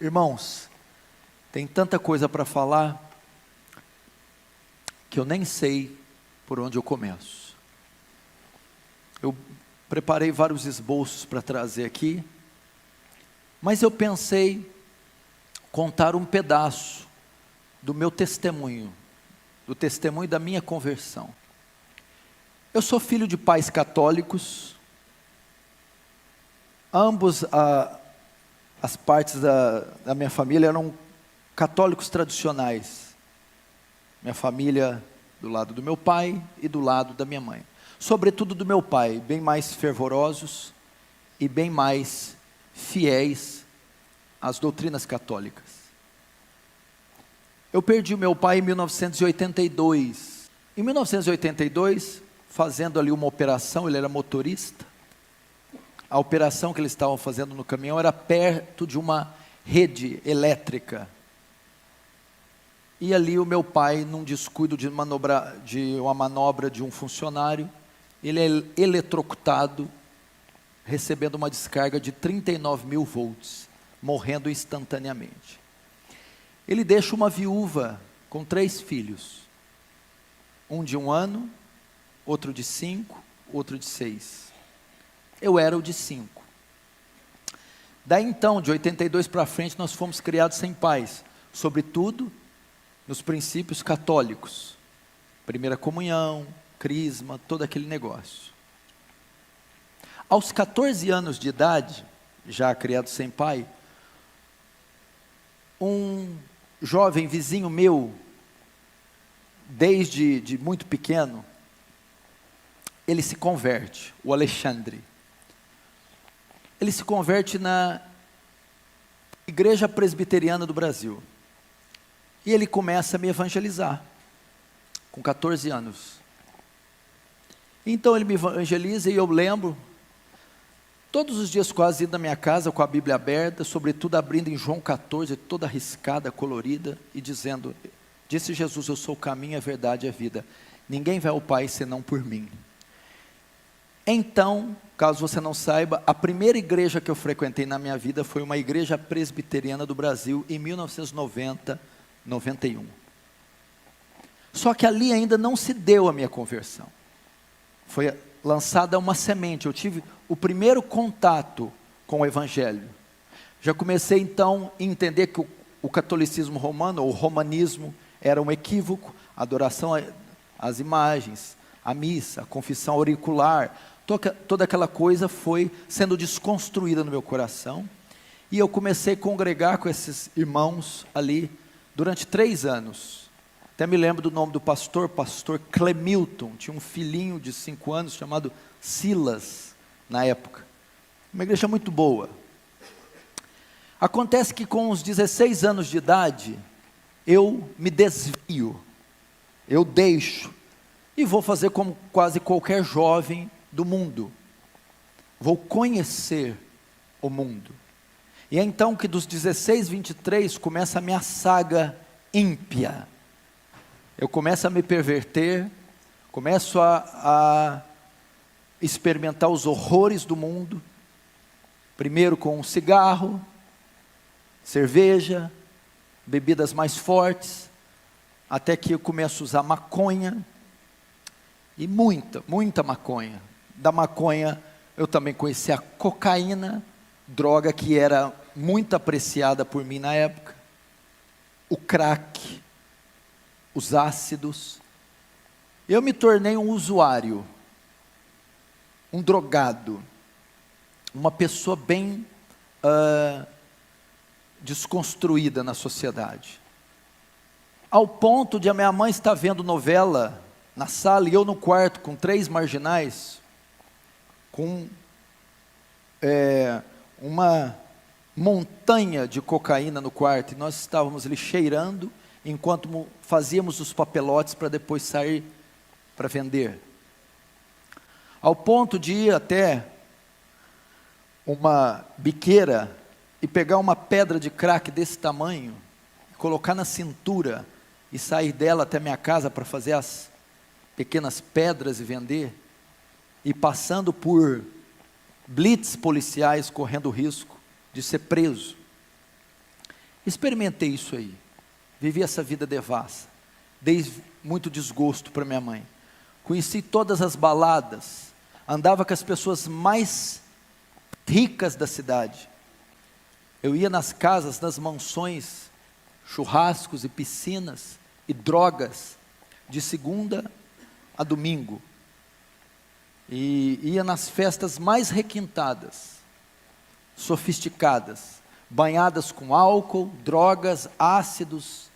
Irmãos, tem tanta coisa para falar que eu nem sei por onde eu começo. Eu preparei vários esboços para trazer aqui, mas eu pensei contar um pedaço do meu testemunho, do testemunho da minha conversão. Eu sou filho de pais católicos, ambos as partes da minha família eram católicos tradicionais. Minha família do lado do meu pai e do lado da minha mãe. Sobretudo do meu pai, bem mais fervorosos e bem mais fiéis às doutrinas católicas. Eu perdi o meu pai em 1982. Em 1982, fazendo ali uma operação, ele era motorista. A operação que eles estavam fazendo no caminhão era perto de uma rede elétrica. E ali o meu pai, num descuido de uma manobra de um funcionário, ele é eletrocutado, recebendo uma descarga de 39.000 volts, morrendo instantaneamente. Ele deixa uma viúva com 3 filhos, um de 1 ano, outro de 5, outro de 6. Eu era o de 5. Daí então, de 82 para frente, nós fomos criados sem pais, sobretudo nos princípios católicos, primeira comunhão, crisma, todo aquele negócio. Aos 14 anos de idade, já criado sem pai, um jovem vizinho meu, desde muito pequeno, ele se converte, o Alexandre. Ele se converte na Igreja Presbiteriana do Brasil. E ele começa a me evangelizar, com 14 anos. Então ele me evangeliza e eu lembro, todos os dias quase indo na minha casa com a Bíblia aberta, sobretudo abrindo em João 14, toda riscada, colorida, e dizendo, disse Jesus, eu sou o caminho, a verdade e a vida. Ninguém vai ao Pai senão por mim. Então, caso você não saiba, a primeira igreja que eu frequentei na minha vida foi uma igreja presbiteriana do Brasil, em 1990, 91. Só que ali ainda não se deu a minha conversão. Foi lançada uma semente, eu tive o primeiro contato com o Evangelho. Já comecei então a entender que o catolicismo romano, ou o romanismo, era um equívoco, a adoração às imagens, a missa, a confissão auricular, toda aquela coisa foi sendo desconstruída no meu coração, e eu comecei a congregar com esses irmãos ali, durante 3 anos, até me lembro do nome do pastor Clemilton, tinha um filhinho de 5 anos, chamado Silas, na época, uma igreja muito boa. Acontece que com os 16 anos de idade, eu me desvio, eu deixo, e vou fazer como quase qualquer jovem do mundo, vou conhecer o mundo. E é então que dos 16, 23, começa a minha saga ímpia. Eu começo a me perverter, começo a experimentar os horrores do mundo, primeiro com um cigarro, cerveja, bebidas mais fortes, até que eu começo a usar maconha, e muita maconha. Da maconha eu também conheci a cocaína, droga que era muito apreciada por mim na época, o crack, os ácidos. Eu me tornei um usuário, um drogado, uma pessoa bem desconstruída na sociedade, ao ponto de a minha mãe estar vendo novela na sala e eu no quarto com 3 marginais, com uma montanha de cocaína no quarto, e nós estávamos ali cheirando, enquanto fazíamos os papelotes para depois sair para vender, ao ponto de ir até uma biqueira, e pegar uma pedra de crack desse tamanho, colocar na cintura, e sair dela até minha casa para fazer as pequenas pedras e vender, e passando por blitz policiais, correndo o risco de ser preso. Experimentei isso aí. Vivi essa vida devassa. Dei muito desgosto para minha mãe. Conheci todas as baladas. Andava com as pessoas mais ricas da cidade. Eu ia nas casas, nas mansões, churrascos e piscinas e drogas, de segunda a domingo. E ia nas festas mais requintadas, sofisticadas, banhadas com álcool, drogas, ácidos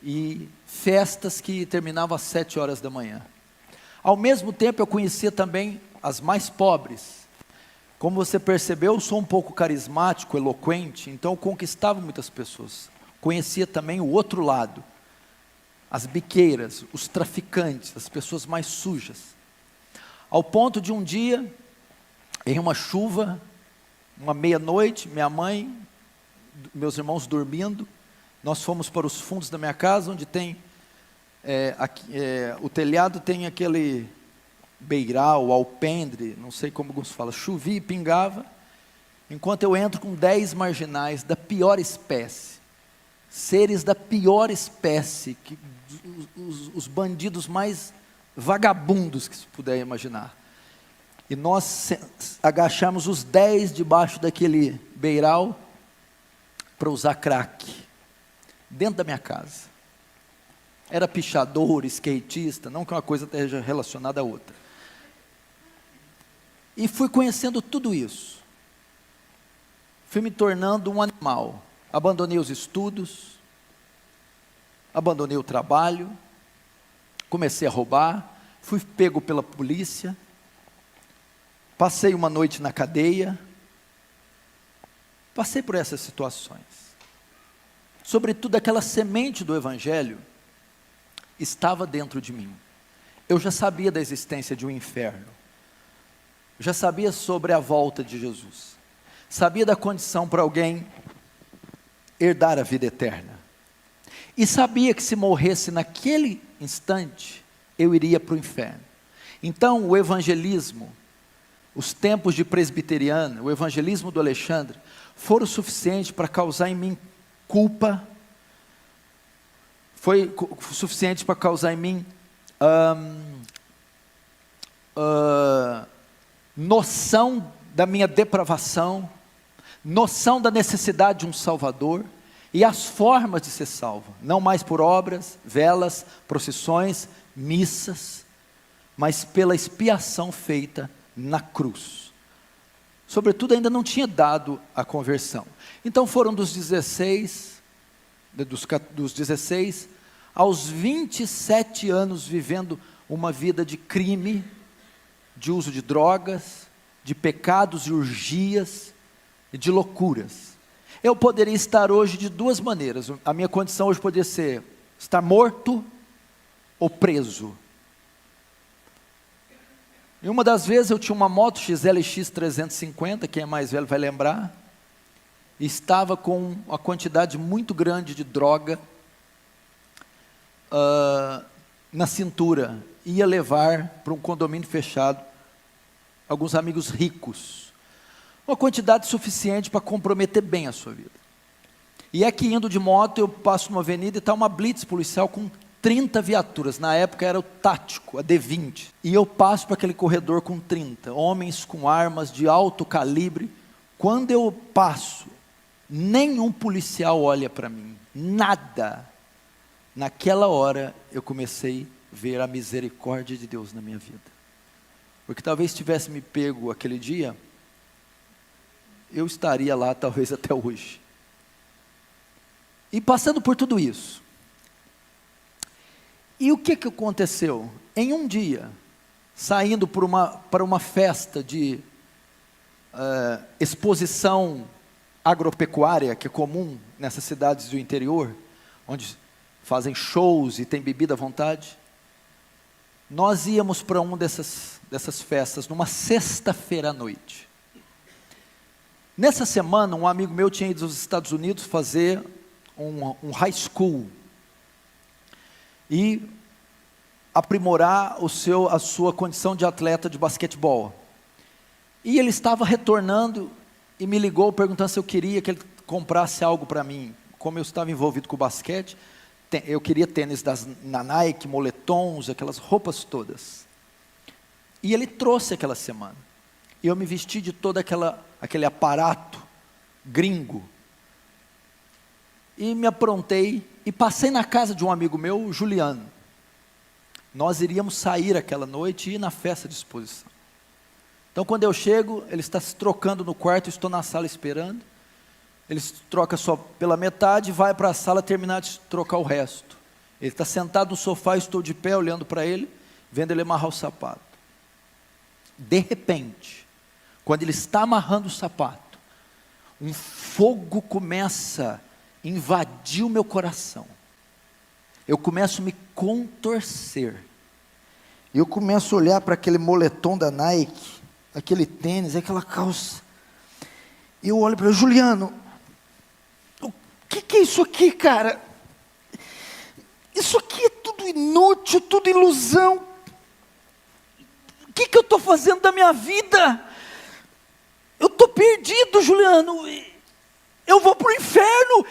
e festas que terminavam às 7 horas da manhã. Ao mesmo tempo eu conhecia também as mais pobres. Como você percebeu, eu sou um pouco carismático, eloquente, então eu conquistava muitas pessoas. Conhecia também o outro lado, as biqueiras, os traficantes, as pessoas mais sujas. Ao ponto de um dia, em uma chuva, uma meia-noite, minha mãe, meus irmãos dormindo, nós fomos para os fundos da minha casa, onde tem, o telhado tem aquele beiral, alpendre, não sei como alguns falam, chovia e pingava, enquanto eu entro com 10 marginais da pior espécie, seres da pior espécie, os bandidos mais vagabundos que se puder imaginar, e nós agachamos os 10 debaixo daquele beiral, para usar crack, dentro da minha casa. Era pichador, skatista, não que uma coisa esteja relacionada à outra. E fui conhecendo tudo isso. Fui me tornando um animal. Abandonei os estudos, abandonei o trabalho, comecei a roubar, fui pego pela polícia, passei uma noite na cadeia, passei por essas situações. Sobretudo aquela semente do Evangelho estava dentro de mim. Eu já sabia da existência de um inferno. Já sabia sobre a volta de Jesus. Sabia da condição para alguém herdar a vida eterna. E sabia que se morresse naquele instante, eu iria para o inferno. Então o evangelismo, os tempos de presbiteriana, o evangelismo do Alexandre, foram suficientes para causar em mim culpa, foi suficiente para causar em mim noção da minha depravação, noção da necessidade de um Salvador, e as formas de ser salvo, não mais por obras, velas, procissões, missas, mas pela expiação feita na cruz. Sobretudo ainda não tinha dado a conversão. Então foram dos 16 aos 27 anos vivendo uma vida de crime, de uso de drogas, de pecados e urgias, e de loucuras. Eu poderia estar hoje de duas maneiras. A minha condição hoje poderia ser estar morto ou preso. E uma das vezes eu tinha uma moto XLX 350, quem é mais velho vai lembrar, e estava com uma quantidade muito grande de droga na cintura. Ia levar para um condomínio fechado alguns amigos ricos. Uma quantidade suficiente para comprometer bem a sua vida. E é que indo de moto eu passo numa avenida e está uma blitz policial com 30 viaturas, na época era o tático, a D20, e eu passo para aquele corredor com 30, homens com armas de alto calibre. Quando eu passo, nenhum policial olha para mim, nada. Naquela hora eu comecei a ver a misericórdia de Deus na minha vida, porque talvez tivesse me pego aquele dia, eu estaria lá talvez até hoje. E passando por tudo isso, e o que aconteceu? Em um dia, saindo para uma festa de exposição agropecuária, que é comum nessas cidades do interior, onde fazem shows e tem bebida à vontade, nós íamos para uma dessas festas, numa sexta-feira à noite. Nessa semana, um amigo meu tinha ido aos Estados Unidos fazer um high school, e aprimorar a sua condição de atleta de basquetebol. E ele estava retornando, e me ligou perguntando se eu queria que ele comprasse algo para mim, como eu estava envolvido com o basquete, eu queria tênis na Nike, moletons, aquelas roupas todas. E ele trouxe aquela semana. E eu me vesti de todo aquele aparato gringo. E me aprontei e passei na casa de um amigo meu, o Juliano. Nós iríamos sair aquela noite e ir na festa de exposição. Então quando eu chego, ele está se trocando no quarto, eu estou na sala esperando. Ele se troca só pela metade, vai para a sala terminar de trocar o resto. Ele está sentado no sofá, eu estou de pé olhando para ele, vendo ele amarrar o sapato. De repente, quando ele está amarrando o sapato, um fogo começa a invadir o meu coração. Eu começo a me contorcer. Eu começo a olhar para aquele moletom da Nike, aquele tênis, aquela calça. E eu olho para ele, Juliano, o que é isso aqui, cara? Isso aqui é tudo inútil, tudo ilusão. O que eu estou fazendo da minha vida? Eu estou perdido, Juliano. Eu vou para o inferno.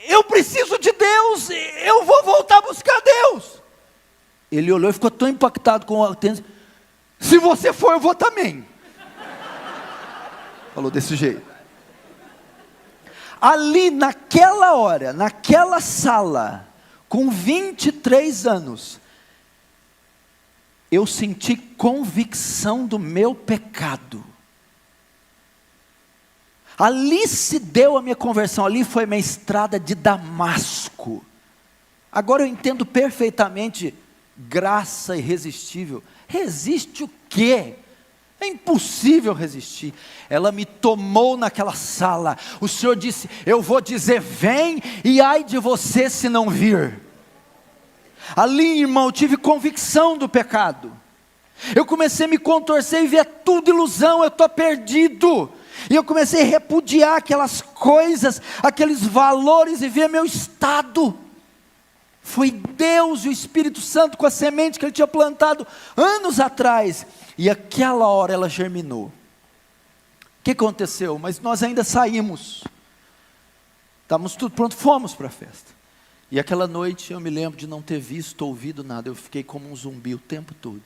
Eu preciso de Deus. Eu vou voltar a buscar Deus. Ele olhou e ficou tão impactado com o tênis. Se você for, eu vou também. Falou desse jeito. Ali naquela hora, naquela sala, com 23 anos, eu senti convicção do meu pecado. Ali se deu a minha conversão, ali foi minha estrada de Damasco. Agora eu entendo perfeitamente graça irresistível. Resiste o quê? É impossível resistir. Ela me tomou naquela sala. O Senhor disse, eu vou dizer vem, e ai de você se não vir. Ali, irmão, eu tive convicção do pecado. Eu comecei a me contorcer e ver tudo ilusão, eu estou perdido. E eu comecei a repudiar aquelas coisas, aqueles valores e ver meu estado. Foi Deus e o Espírito Santo com a semente que Ele tinha plantado anos atrás. E aquela hora ela germinou. O que aconteceu? Mas nós ainda saímos. Estávamos tudo pronto, fomos para a festa. E aquela noite eu me lembro de não ter visto, ouvido nada. Eu fiquei como um zumbi o tempo todo.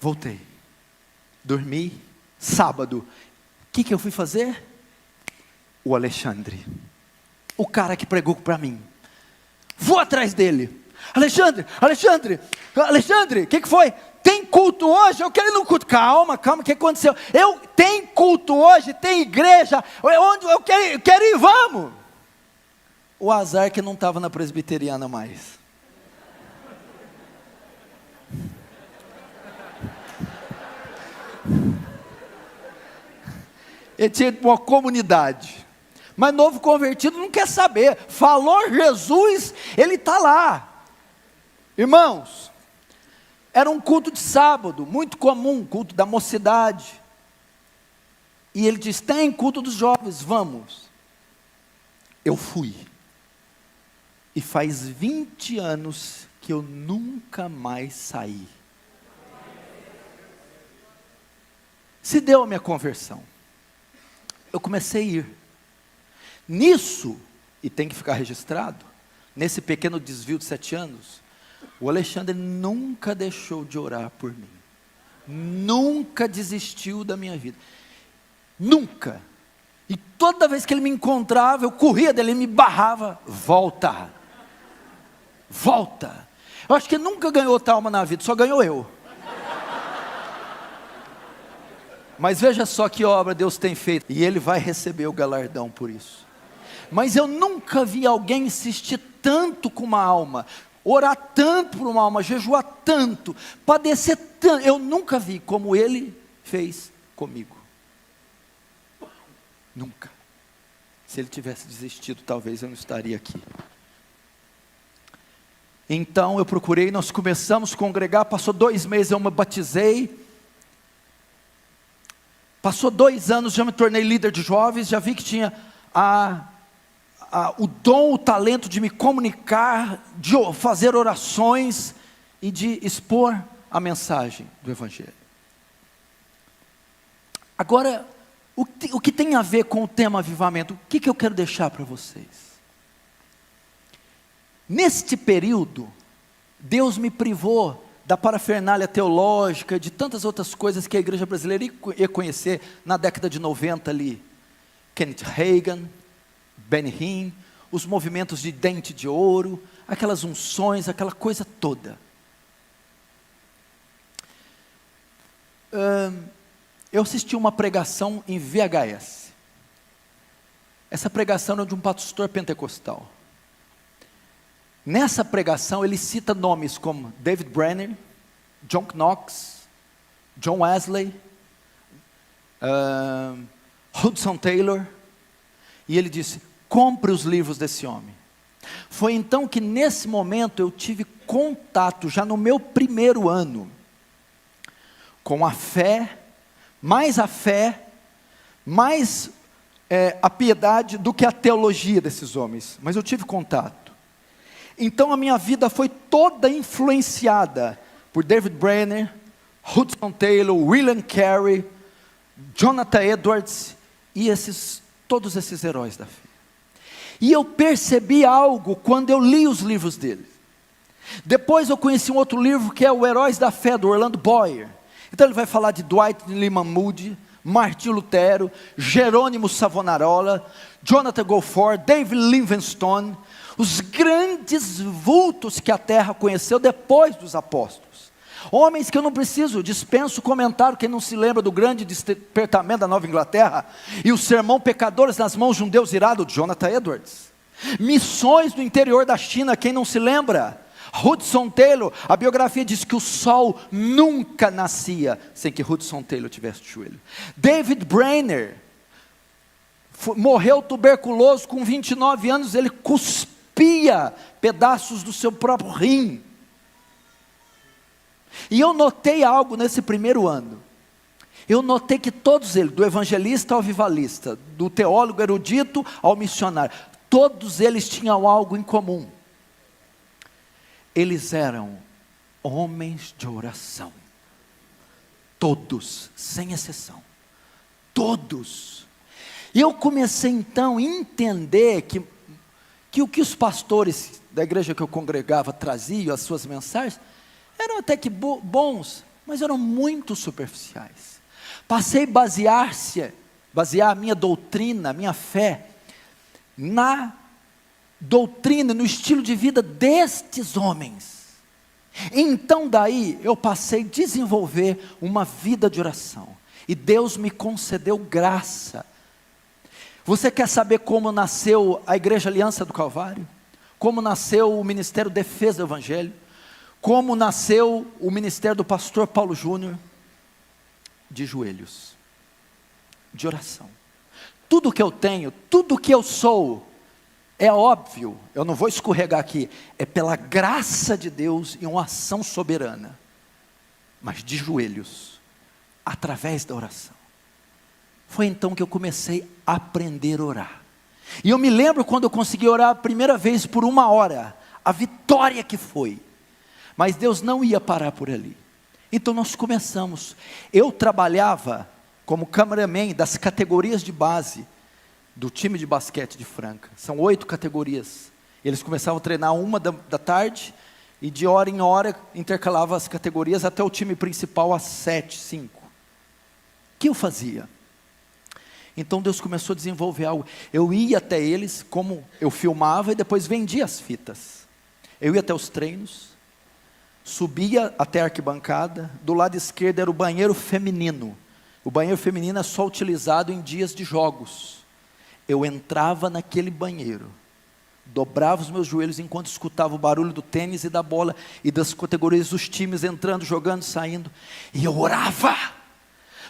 Voltei. Dormi. Sábado. O que eu fui fazer? O Alexandre. O cara que pregou para mim. Vou atrás dele. Alexandre, o que foi? Tem culto hoje? Eu quero ir no culto. Calma, o que aconteceu? Tem culto hoje, tem igreja. Onde eu quero ir, vamos. O azar que não estava na presbiteriana mais. Ele tinha uma comunidade. Mas novo convertido não quer saber. Falou Jesus, ele está lá. Irmãos, era um culto de sábado, muito comum, culto da mocidade. E ele diz, tem culto dos jovens, vamos. Eu fui. E faz 20 anos que eu nunca mais saí. Se deu a minha conversão. Eu comecei a ir. Nisso, e tem que ficar registrado, nesse pequeno desvio de 7 anos, o Alexandre nunca deixou de orar por mim. Nunca desistiu da minha vida. Nunca. E toda vez que ele me encontrava, eu corria dele, ele me barrava. Volta. Volta. Eu acho que ele nunca ganhou outra alma na vida, só ganhou eu. Mas veja só que obra Deus tem feito. E Ele vai receber o galardão por isso. Mas eu nunca vi alguém insistir tanto com uma alma, orar tanto por uma alma, jejuar tanto, padecer tanto. Eu nunca vi como Ele fez comigo. Nunca. Se Ele tivesse desistido, talvez eu não estaria aqui. Então eu procurei, nós começamos a congregar, passou 2 meses, eu me batizei. Passou 2 anos, já me tornei líder de jovens, já vi que tinha o dom, o talento de me comunicar, de fazer orações e de expor a mensagem do Evangelho. Agora, O que tem a ver com o tema avivamento? O que eu quero deixar para vocês? Neste período, Deus me privou da parafernália teológica, de tantas outras coisas que a igreja brasileira ia conhecer na década de 90 ali. Kenneth Hagin, Benny Hinn, os movimentos de dente de ouro, aquelas unções, aquela coisa toda. Eu assisti uma pregação em VHS. Essa pregação era de um pastor pentecostal. Nessa pregação ele cita nomes como David Brenner, John Knox, John Wesley, Hudson Taylor, e ele disse: compre os livros desse homem. Foi então que nesse momento eu tive contato, já no meu primeiro ano, com a fé, mais a piedade do que a teologia desses homens, mas eu tive contato. Então a minha vida foi toda influenciada por David Brenner, Hudson Taylor, William Carey, Jonathan Edwards e todos esses heróis da fé. E eu percebi algo quando eu li os livros deles. Depois eu conheci um outro livro que é o Heróis da Fé, do Orlando Boyer. Então ele vai falar de Dwight Lyman Moody, Martin Lutero, Jerônimo Savonarola, Jonathan Goforth, David Livingstone, os grandes vultos que a terra conheceu depois dos apóstolos. Homens que eu não preciso, dispenso comentário, quem não se lembra do grande despertamento da Nova Inglaterra, e o sermão Pecadores nas mãos de um Deus irado, de Jonathan Edwards. Missões do interior da China, quem não se lembra? Hudson Taylor, a biografia diz que o sol nunca nascia sem que Hudson Taylor tivesse de joelho. David Brenner, morreu tuberculoso com 29 anos, ele cuspia pedaços do seu próprio rim. E eu notei algo nesse primeiro ano. Eu notei que todos eles, do evangelista ao avivalista, do teólogo erudito ao missionário, todos eles tinham algo em comum. Eles eram homens de oração. Todos, sem exceção. Todos. E eu comecei então a entender que o que os pastores da igreja que eu congregava traziam, as suas mensagens, eram até que bons, mas eram muito superficiais. Passei a basear a minha doutrina, a minha fé, na doutrina, no estilo de vida destes homens. Então daí eu passei a desenvolver uma vida de oração, e Deus me concedeu graça. Você quer saber como nasceu a Igreja Aliança do Calvário? Como nasceu o Ministério Defesa do Evangelho? Como nasceu o ministério do pastor Paulo Júnior? De joelhos, de oração. Tudo que eu tenho, tudo que eu sou, é óbvio, eu não vou escorregar aqui, é pela graça de Deus e uma ação soberana, mas de joelhos, através da oração. Foi então que eu comecei a aprender a orar. E eu me lembro quando eu consegui orar a primeira vez por 1 hora, a vitória que foi. Mas Deus não ia parar por ali. Então nós começamos. Eu trabalhava como cameraman das categorias de base do time de basquete de Franca. São 8 categorias. Eles começavam a treinar 1 da tarde, e de hora em hora intercalava as categorias até o time principal às 7, 5. O que eu fazia? Então Deus começou a desenvolver algo. Eu ia até eles, como eu filmava e depois vendia as fitas. Eu ia até os treinos, subia até a arquibancada, do lado esquerdo era o banheiro feminino. O banheiro feminino é só utilizado em dias de jogos. Eu entrava naquele banheiro, dobrava os meus joelhos enquanto escutava o barulho do tênis e da bola, e das categorias dos times entrando, jogando, saindo, e eu orava,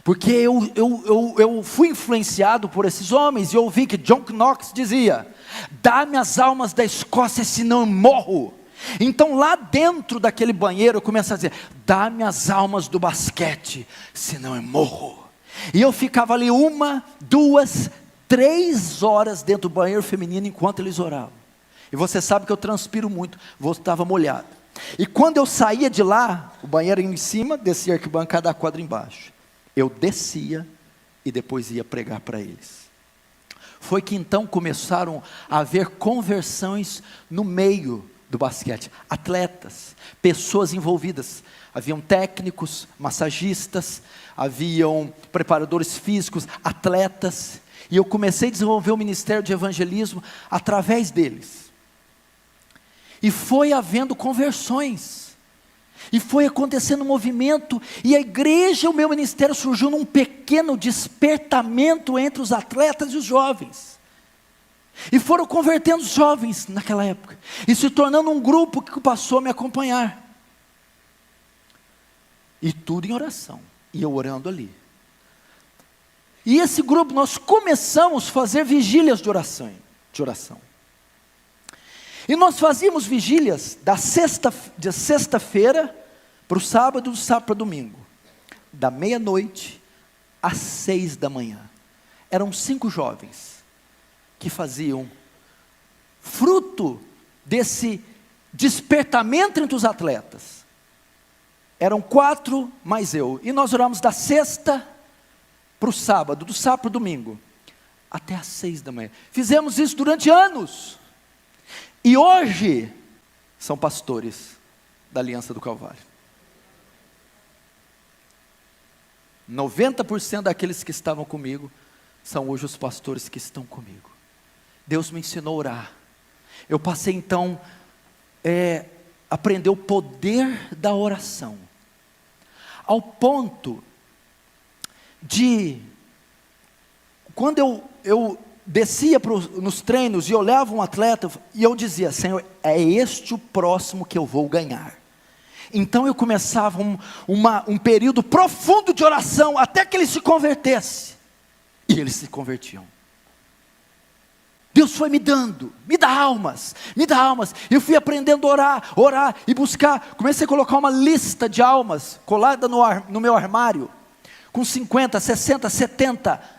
porque eu fui influenciado por esses homens, e eu ouvi que John Knox dizia: dá-me as almas da Escócia, senão eu morro. Então lá dentro daquele banheiro eu comecei a dizer: dá-me as almas do basquete, senão eu morro. E eu ficava ali 1, 2, 3 horas dentro do banheiro feminino enquanto eles oravam. E você sabe que eu transpiro muito, estava molhado. E quando eu saía de lá, o banheiro em cima, descia a arquibancada, a quadra embaixo. Eu descia e depois ia pregar para eles. Foi que então começaram a haver conversões no meio do basquete, atletas, pessoas envolvidas, haviam técnicos, massagistas, haviam preparadores físicos, atletas, e eu comecei a desenvolver o ministério de evangelismo através deles, e foi havendo conversões, e foi acontecendo um movimento, e a igreja, o meu ministério surgiu num pequeno despertamento entre os atletas e os jovens, e foram convertendo os jovens naquela época, e se tornando um grupo que passou a me acompanhar, e tudo em oração, e eu orando ali, e esse grupo nós começamos a fazer vigílias de oração, e nós fazíamos vigílias de sexta-feira para o sábado, do sábado para o domingo, da meia-noite às 6 da manhã, eram 5 jovens, que faziam, fruto desse despertamento entre os atletas, eram 4 mais eu, e nós oramos da sexta para o sábado, do sábado para o domingo, até às 6 da manhã, fizemos isso durante anos, e hoje, são pastores da Aliança do Calvário, 90% daqueles que estavam comigo, são hoje os pastores que estão comigo. Deus me ensinou a orar, eu passei então, aprender o poder da oração, ao ponto de, quando eu descia nos treinos, e olhava um atleta, e eu dizia: Senhor, é este o próximo que eu vou ganhar. Então eu começava um período profundo de oração, até que ele se convertesse, e eles se convertiam. Deus foi me dá almas, eu fui aprendendo a orar e buscar, comecei a colocar uma lista de almas, colada no meu armário, com 50, 60, 70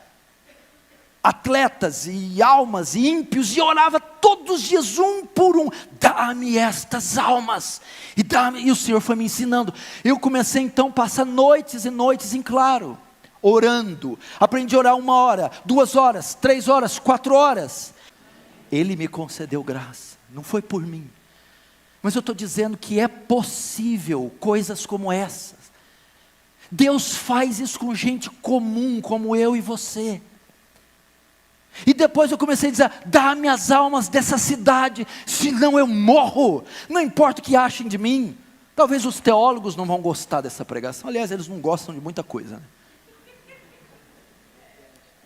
atletas e almas e ímpios, e orava todos os dias, um por um: dá-me estas almas, e o Senhor foi me ensinando, eu comecei então a passar noites e noites em claro, orando, aprendi a orar 1 hora, 2 horas, 3 horas, 4 horas, Ele me concedeu graça, não foi por mim, mas eu estou dizendo que é possível coisas como essas, Deus faz isso com gente comum, como eu e você, e depois eu comecei a dizer: dá-me as almas dessa cidade, senão eu morro, não importa o que achem de mim. Talvez os teólogos não vão gostar dessa pregação, aliás eles não gostam de muita coisa, né?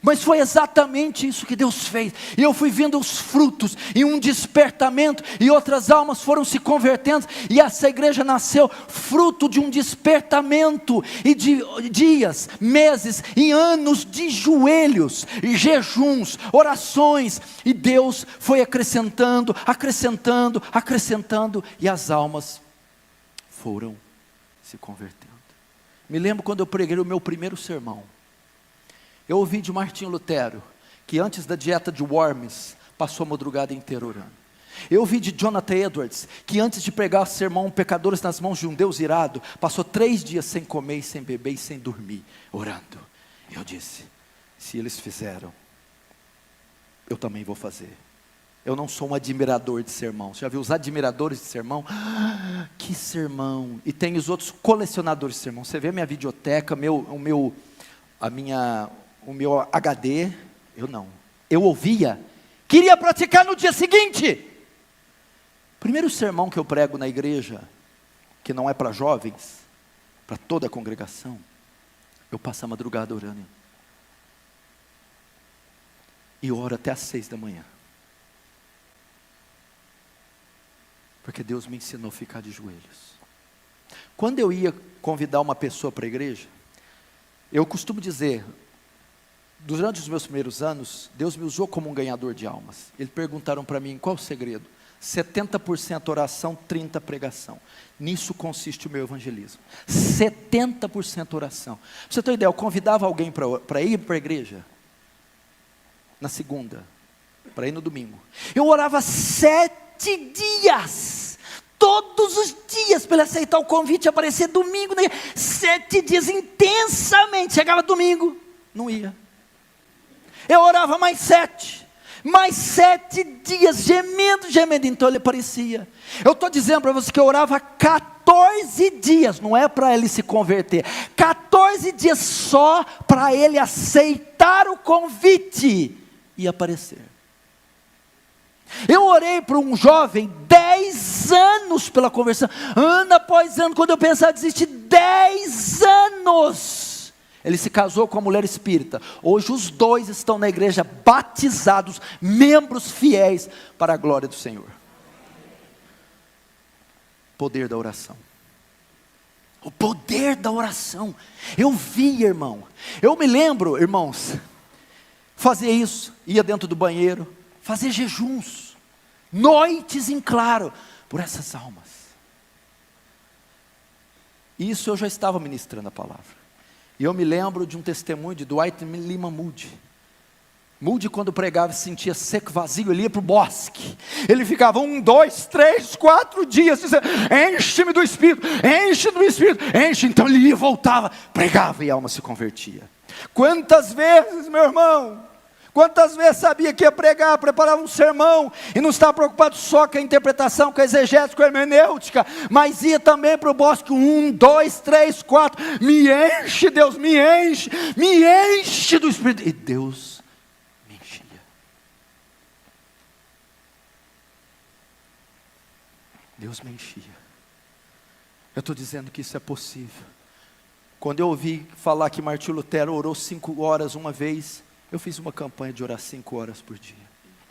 Mas foi exatamente isso que Deus fez, e eu fui vendo os frutos, e um despertamento, e outras almas foram se convertendo, e essa igreja nasceu fruto de um despertamento, e de dias, meses, e anos de joelhos, e jejuns, orações, e Deus foi acrescentando, e as almas foram se convertendo. Me lembro quando eu preguei o meu primeiro sermão, eu ouvi de Martinho Lutero, que antes da dieta de Worms, passou a madrugada inteira orando. Eu ouvi de Jonathan Edwards, que antes de pregar o sermão Pecadores nas mãos de um Deus irado, passou 3 dias sem comer e sem beber e sem dormir, orando. Eu disse: se eles fizeram, eu também vou fazer. Eu não sou um admirador de sermão. Você já viu os admiradores de sermão? Que sermão! E tem os outros colecionadores de sermão. Você vê a minha videoteca, o meu HD, eu não. Eu ouvia, queria praticar no dia seguinte. Primeiro sermão que eu prego na igreja, que não é para jovens, para toda a congregação, eu passo a madrugada orando. E oro até às 6 da manhã. Porque Deus me ensinou a ficar de joelhos. Quando eu ia convidar uma pessoa para a igreja, eu costumo dizer, durante os meus primeiros anos, Deus me usou como um ganhador de almas. Eles perguntaram para mim: qual o segredo? 70% oração, 30% pregação. Nisso consiste o meu evangelismo. 70% oração. Pra você ter uma ideia, eu convidava alguém para ir para a igreja na segunda, para ir no domingo. Eu orava 7 dias, todos os dias, para ele aceitar o convite e aparecer domingo, 7 dias intensamente. Chegava domingo, não ia. Eu orava mais 7 dias, gemendo, então ele aparecia. Eu estou dizendo para você que eu orava 14 dias, não é para ele se converter, 14 dias só para ele aceitar o convite e aparecer. Eu orei para um jovem 10 anos pela conversão, ano após ano, quando eu pensava em desistir, 10 anos. Ele se casou com a mulher espírita. Hoje os dois estão na igreja batizados, membros fiéis para a glória do Senhor. Poder da oração. O poder da oração. Eu vi, irmão. Eu me lembro, irmãos, fazer isso, ia dentro do banheiro, fazer jejuns, noites em claro, por essas almas. Isso eu já estava ministrando a palavra. E eu me lembro de um testemunho de Dwight Lima Moody. Moody, quando pregava, se sentia seco, vazio, ele ia para o bosque. Ele ficava 1, 2, 3, 4 dias, dizendo, enche-me do Espírito, enche do Espírito, enche. Então ele ia, voltava, pregava e a alma se convertia. Quantas vezes, meu irmão, quantas vezes sabia que ia pregar, preparava um sermão, e não estava preocupado só com a interpretação, com a exegese, com a hermenêutica, mas ia também para o bosque, 1, 2, 3, 4, me enche Deus, me enche do Espírito, e Deus me enchia. Deus me enchia. Eu estou dizendo que isso é possível. Quando eu ouvi falar que Martinho Lutero orou 5 horas uma vez, eu fiz uma campanha de orar 5 horas por dia.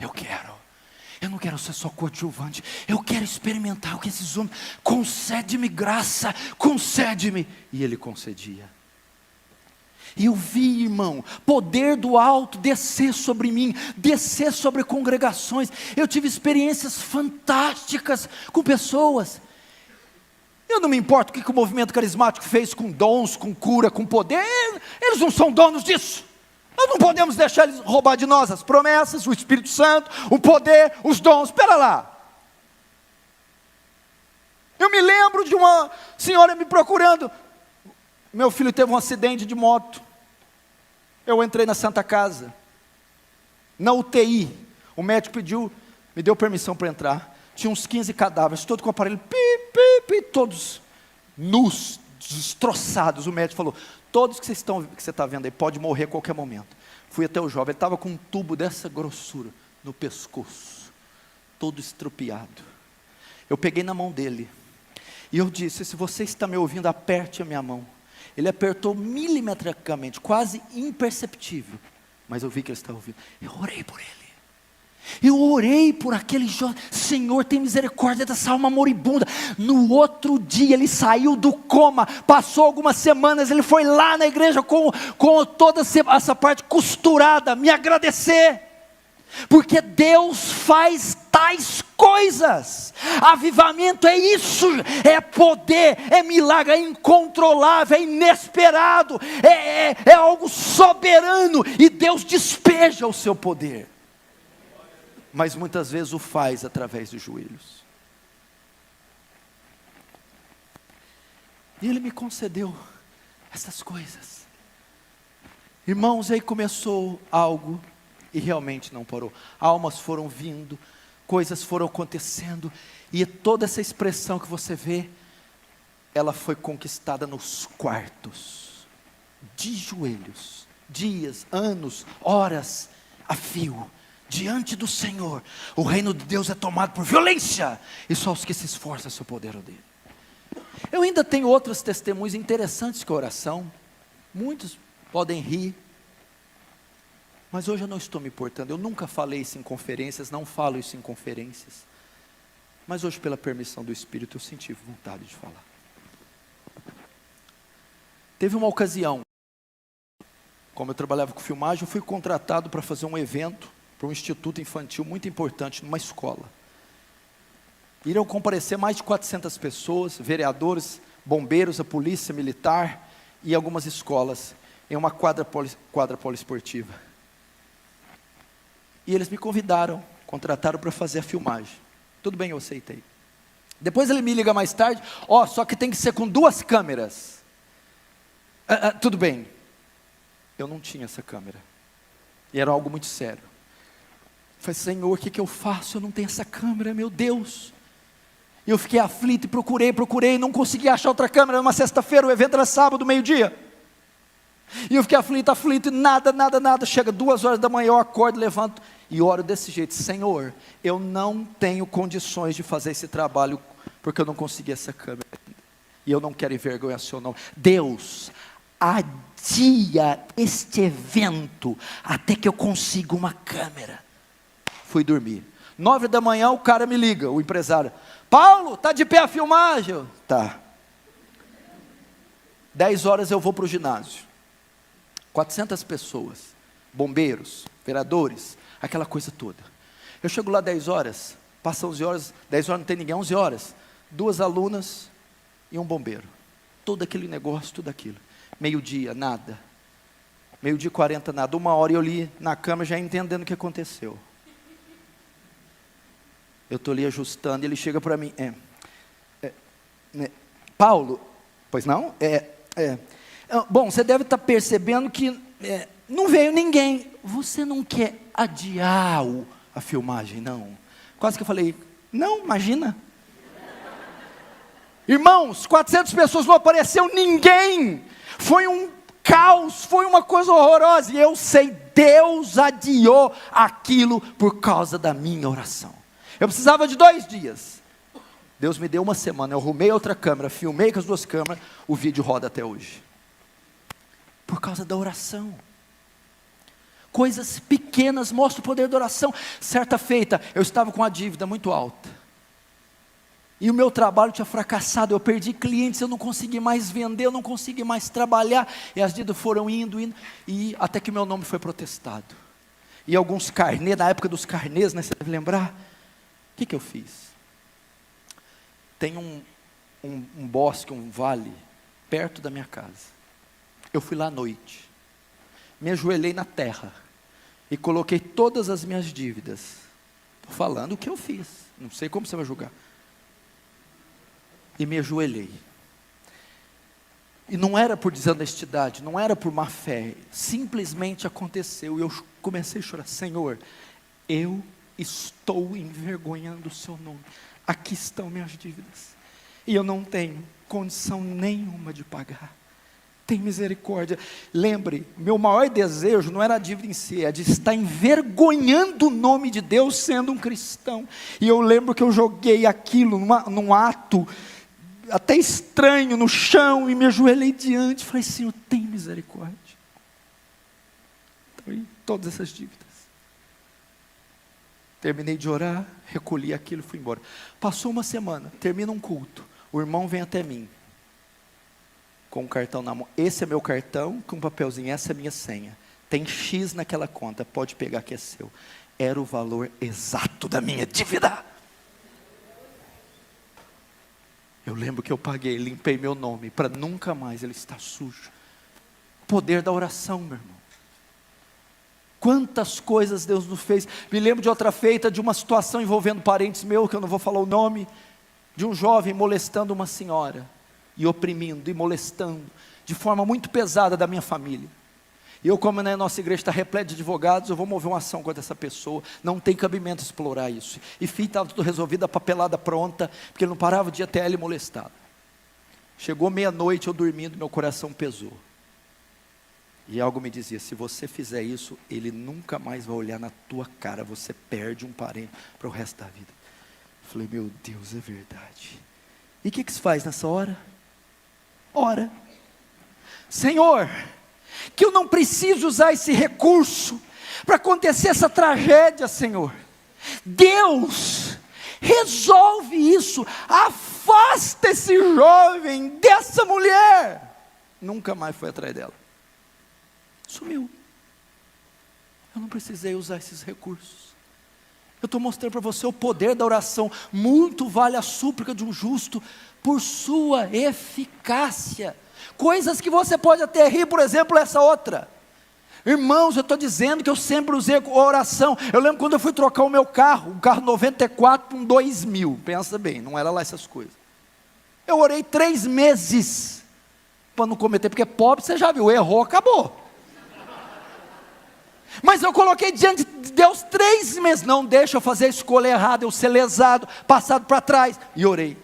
Eu não quero ser só coadjuvante, eu quero experimentar o que esses homens, concede-me graça, concede-me, e ele concedia. E eu vi, irmão, poder do alto descer sobre mim, descer sobre congregações. Eu tive experiências fantásticas com pessoas. Eu não me importo o que o movimento carismático fez com dons, com cura, com poder, eles não são donos disso. Nós não podemos deixar eles roubar de nós as promessas, o Espírito Santo, o poder, os dons. Espera lá. Eu me lembro de uma senhora me procurando. Meu filho teve um acidente de moto. Eu entrei na Santa Casa. Na UTI. O médico me deu permissão para entrar. Tinha uns 15 cadáveres, todos com o aparelho, todos nus, destroçados. O médico falou, todos que você está vendo aí, pode morrer a qualquer momento. Fui até o jovem, ele estava com um tubo dessa grossura no pescoço, todo estrupiado. Eu peguei na mão dele, e eu disse, se você está me ouvindo, aperte a minha mão. Ele apertou milimetricamente, quase imperceptível, mas eu vi que ele estava ouvindo. Eu orei por ele. Eu orei por aquele jovem, Senhor, tem misericórdia dessa alma moribunda. No outro dia ele saiu do coma, passou algumas semanas, ele foi lá na igreja com toda essa parte costurada, me agradecer, porque Deus faz tais coisas. Avivamento é isso, é poder, é milagre, é incontrolável, é inesperado, é algo soberano, e Deus despeja o seu poder. Mas muitas vezes o faz através dos joelhos. E Ele me concedeu essas coisas. Irmãos, aí começou algo e realmente não parou. Almas foram vindo, coisas foram acontecendo, e toda essa expressão que você vê, ela foi conquistada nos quartos, de joelhos, dias, anos, horas, a fio. Diante do Senhor, o reino de Deus é tomado por violência, e só os que se esforçam se apoderam dele. Eu ainda tenho outros testemunhos interessantes com a oração. Muitos podem rir, mas hoje eu não estou me importando. Eu nunca falei isso em conferências, não falo isso em conferências, mas hoje, pela permissão do Espírito, eu senti vontade de falar. Teve uma ocasião, como eu trabalhava com filmagem, eu fui contratado para fazer um evento para um instituto infantil muito importante, numa escola. Iriam comparecer mais de 400 pessoas, vereadores, bombeiros, a polícia militar e algumas escolas, em uma quadra poliesportiva. E eles me convidaram, contrataram para fazer a filmagem. Tudo bem, eu aceitei. Depois ele me liga mais tarde, só que tem que ser com 2 câmeras. Tudo bem. Eu não tinha essa câmera. E era algo muito sério. Eu falei, Senhor, o que eu faço? Eu não tenho essa câmera, meu Deus. E eu fiquei aflito e procurei, não consegui achar outra câmera. Era uma sexta-feira, o evento era sábado, meio-dia. E eu fiquei aflito, e nada. Chega 2 horas da manhã, eu acordo, levanto e oro desse jeito: Senhor, eu não tenho condições de fazer esse trabalho, porque eu não consegui essa câmera. E eu não quero envergonhar seu nome. Deus, adia este evento, até que eu consiga uma câmera. Fui dormir. 9 da manhã o cara me liga, o empresário: Paulo, está de pé a filmagem? Tá. 10 horas eu vou para o ginásio. 400 pessoas, bombeiros, vereadores, aquela coisa toda. Eu chego lá 10 horas, passa 11 horas, 10 horas não tem ninguém, 11 horas, 2 alunas e um bombeiro. Todo aquele negócio, tudo aquilo. Meio-dia, nada. Meio-dia 40, nada. 1 hora eu li na cama já entendendo o que aconteceu. Eu estou ali ajustando, ele chega para mim, Paulo, pois não? Bom, você deve estar percebendo que não veio ninguém. Você não quer adiar a filmagem, não? Quase que eu falei, não, imagina. Irmãos, 400 pessoas, não apareceu ninguém. Foi um caos, foi uma coisa horrorosa. E eu sei, Deus adiou aquilo por causa da minha oração. Eu precisava de 2 dias. Deus me deu 1 semana, eu arrumei outra câmera, filmei com as 2 câmeras, o vídeo roda até hoje. Por causa da oração. Coisas pequenas mostram o poder da oração. Certa feita, eu estava com uma dívida muito alta. E o meu trabalho tinha fracassado, eu perdi clientes, eu não consegui mais vender, eu não consegui mais trabalhar. E as dívidas foram indo, e até que meu nome foi protestado. E alguns carnês, na época dos carnês, né, você deve lembrar. O que eu fiz? Tem um bosque, um vale, perto da minha casa. Eu fui lá à noite, me ajoelhei na terra, e coloquei todas as minhas dívidas. Estou falando o que eu fiz, não sei como você vai julgar. E me ajoelhei. E não era por desonestidade, não era por má fé, simplesmente aconteceu, e eu comecei a chorar: Senhor, eu estou envergonhando o seu nome, aqui estão minhas dívidas, e eu não tenho condição nenhuma de pagar, tem misericórdia. Lembre, meu maior desejo não era a dívida em si, é de estar envergonhando o nome de Deus sendo um cristão. E eu lembro que eu joguei aquilo num ato até estranho no chão, e me ajoelhei diante, falei: Senhor, tem misericórdia. Então, todas essas dívidas. Terminei de orar, recolhi aquilo e fui embora. Passou 1 semana, termina um culto, o irmão vem até mim, com um cartão na mão: esse é meu cartão, com um papelzinho, essa é a minha senha, tem X naquela conta, pode pegar que é seu. Era o valor exato da minha dívida. Eu lembro que eu paguei, limpei meu nome, para nunca mais ele estar sujo. Poder da oração, meu irmão. Quantas coisas Deus nos fez. Me lembro de outra feita, de uma situação envolvendo parentes meus, que eu não vou falar o nome, de um jovem molestando uma senhora, e oprimindo, e molestando, de forma muito pesada da minha família. E eu, como a nossa igreja está repleta de advogados, eu vou mover uma ação contra essa pessoa, não tem cabimento explorar isso. E estava tudo resolvido, a papelada pronta, porque ele não parava de ir até ele molestado. Chegou meia-noite, eu dormindo, meu coração pesou. E algo me dizia: se você fizer isso, ele nunca mais vai olhar na tua cara, você perde um parente para o resto da vida. Eu falei: meu Deus, é verdade. E o que se faz nessa hora? Ora. Senhor, que eu não preciso usar esse recurso para acontecer essa tragédia, Senhor. Deus, resolve isso, afasta esse jovem dessa mulher. Nunca mais foi atrás dela. Sumiu. Eu não precisei usar esses recursos. Eu estou mostrando para você o poder da oração. Muito vale a súplica de um justo por sua eficácia. Coisas que você pode até rir, por exemplo, essa outra. Irmãos, eu estou dizendo que eu sempre usei a oração. Eu lembro quando eu fui trocar o meu carro, um carro 94 para um 2000. Pensa bem, não era lá essas coisas. Eu orei 3 meses para não cometer, porque pobre, você já viu, errou, acabou. Mas eu coloquei diante de Deus 3 meses. Não deixa eu fazer a escolha errada, eu ser lesado, passado para trás. E orei.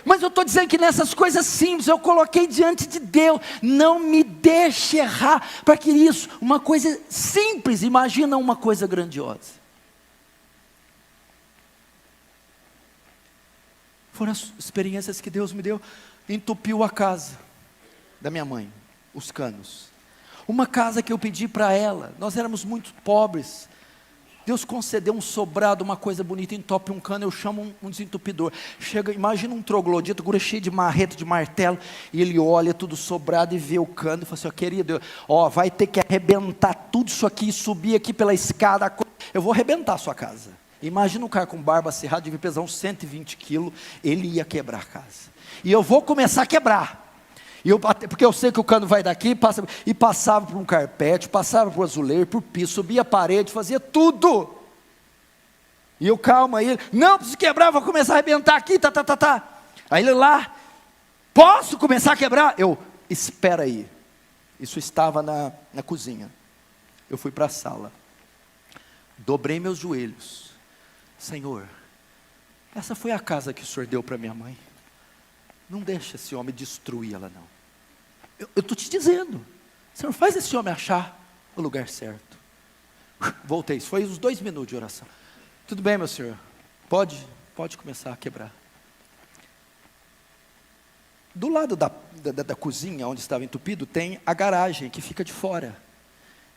Mas eu estou dizendo que nessas coisas simples, eu coloquei diante de Deus. Não me deixe errar. Para que isso, uma coisa simples, imagina uma coisa grandiosa. Foram as experiências que Deus me deu. Entupiu a casa da minha mãe, os canos. Uma casa que eu pedi para ela, nós éramos muito pobres. Deus concedeu um sobrado, uma coisa bonita, entope um cano, eu chamo um desentupidor. Chega, imagina um troglodita, cheio de marreta, de martelo, e ele olha tudo sobrado e vê o cano, e fala assim, ó, querido, ó, vai ter que arrebentar tudo isso aqui, e subir aqui pela escada, eu vou arrebentar a sua casa. Imagina um cara com barba cerrada, devia pesar uns 120 quilos, ele ia quebrar a casa. E eu vou começar a quebrar. Porque eu sei que o cano vai daqui, passava por um carpete, passava por azulejo, por piso, subia a parede, fazia tudo. E eu, calma, ele, não, preciso quebrar, vou começar a arrebentar aqui, tá. Aí ele lá, posso começar a quebrar? Eu, espera aí. Isso estava na cozinha. Eu fui para a sala, dobrei meus joelhos. Senhor, essa foi a casa que o Senhor deu para minha mãe. Não deixa esse homem destruir ela não. Eu estou te dizendo, Senhor, faz esse homem achar o lugar certo. Voltei, isso foi uns 2 minutos de oração. Tudo bem, meu senhor, pode começar a quebrar. Do lado da cozinha, onde estava entupido, tem a garagem que fica de fora.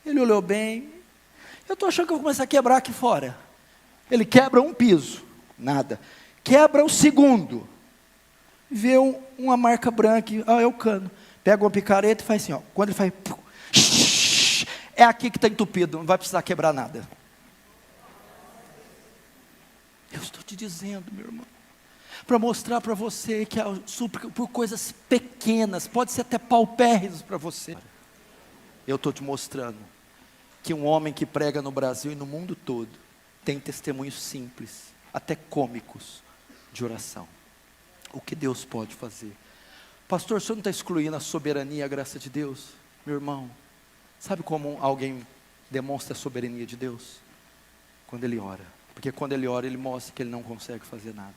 Ele olhou bem, eu estou achando que eu vou começar a quebrar aqui fora. Ele quebra um piso, nada. Quebra o segundo. Vê uma marca branca, é o cano. Pega uma picareta e faz assim, ó. Quando ele faz, é aqui que está entupido, não vai precisar quebrar nada. Eu estou te dizendo, meu irmão, para mostrar para você que por coisas pequenas, pode ser até paupérrimas para você. Eu estou te mostrando que um homem que prega no Brasil e no mundo todo, tem testemunhos simples, até cômicos, de oração. O que Deus pode fazer? Pastor, o senhor não está excluindo a soberania e a graça de Deus? Meu irmão, sabe como alguém demonstra a soberania de Deus? Quando ele ora. Porque quando ele ora, ele mostra que ele não consegue fazer nada.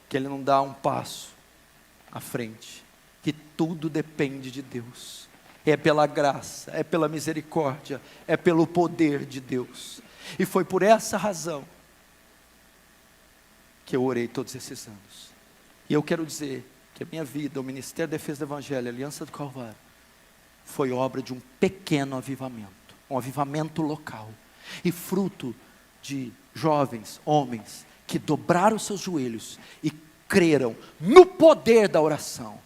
Que ele não dá um passo à frente. Que tudo depende de Deus. É pela graça, é pela misericórdia, é pelo poder de Deus. E foi por essa razão que eu orei todos esses anos. E eu quero dizer que a minha vida, o Ministério da Defesa do Evangelho, a Aliança do Calvário, foi obra de um pequeno avivamento, um avivamento local, e fruto de jovens, homens, que dobraram seus joelhos e creram no poder da oração,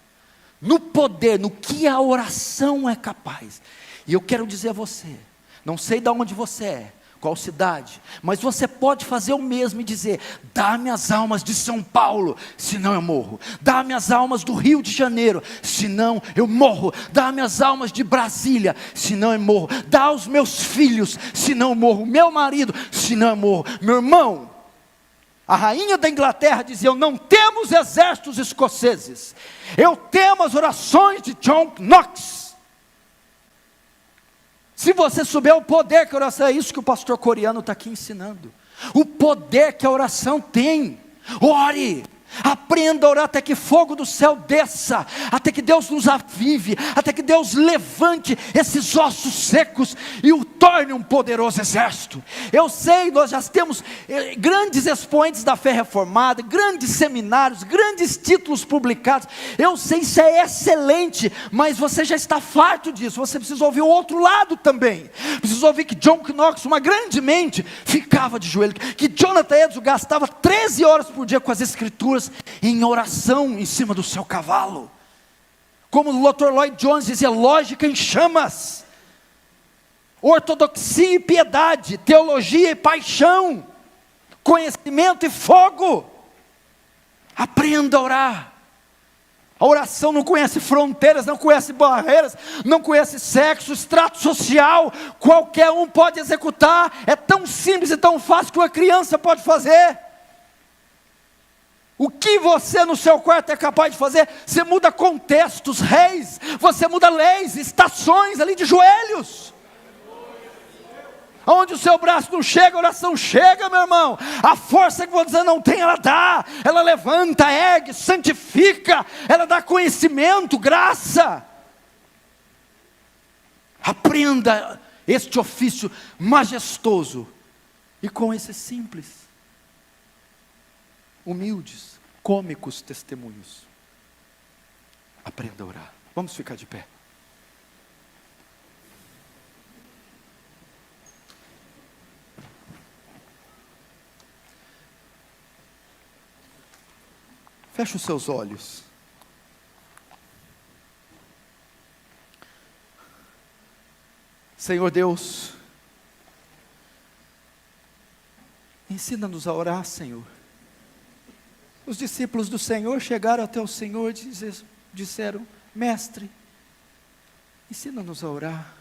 no poder, no que a oração é capaz. E eu quero dizer a você, não sei de onde você é, qual cidade, mas você pode fazer o mesmo e dizer, dá-me as almas de São Paulo, senão eu morro, dá-me as almas do Rio de Janeiro, senão eu morro, dá-me as almas de Brasília, senão eu morro, dá aos meus filhos, senão eu morro, meu marido, senão eu morro. Meu irmão, a rainha da Inglaterra dizia, eu não temo os exércitos escoceses, eu temo as orações de John Knox. Se você souber o poder que a oração é, isso que o pastor coreano está aqui ensinando, o poder que a oração tem. Ore, aprenda a orar até que fogo do céu desça, até que Deus nos avive, até que Deus levante esses ossos secos e o torne um poderoso exército. Eu sei, nós já temos grandes expoentes da fé reformada, grandes seminários, grandes títulos publicados, eu sei, isso é excelente, mas você já está farto disso, você precisa ouvir o outro lado também, precisa ouvir que John Knox, uma grande mente, ficava de joelho, que Jonathan Edwards gastava 13 horas por dia com as escrituras, em oração em cima do seu cavalo, como o Dr. Lloyd Jones dizia, lógica em chamas, ortodoxia e piedade, teologia e paixão, conhecimento e fogo. Aprenda a orar. A oração não conhece fronteiras, não conhece barreiras, não conhece sexo, extrato social, qualquer um pode executar, é tão simples e tão fácil que uma criança pode fazer. O que você no seu quarto é capaz de fazer? Você muda contextos, reis, você muda leis, estações ali de joelhos. Aonde o seu braço não chega, a oração chega, meu irmão. A força que você não tem, ela dá. Ela levanta, ergue, santifica. Ela dá conhecimento, graça. Aprenda este ofício majestoso. E com esses simples, humildes, cômicos testemunhos. Aprenda a orar. Vamos ficar de pé. Feche os seus olhos. Senhor Deus, ensina-nos a orar, Senhor. Os discípulos do Senhor chegaram até o Senhor e disseram: Mestre, ensina-nos a orar.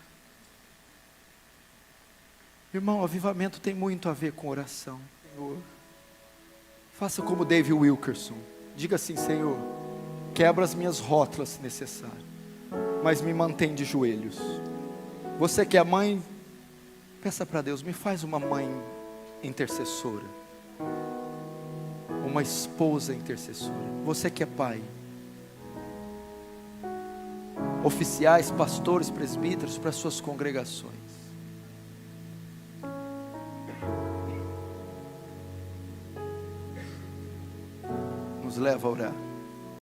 Irmão, o avivamento tem muito a ver com oração, Senhor. Faça como David Wilkerson. Diga assim: Senhor, quebra as minhas rótulas se necessário, mas me mantém de joelhos. Você que é mãe, peça para Deus: me faz uma mãe intercessora, uma esposa intercessora. Você que é pai, oficiais, pastores, presbíteros, para suas congregações, nos leva a orar.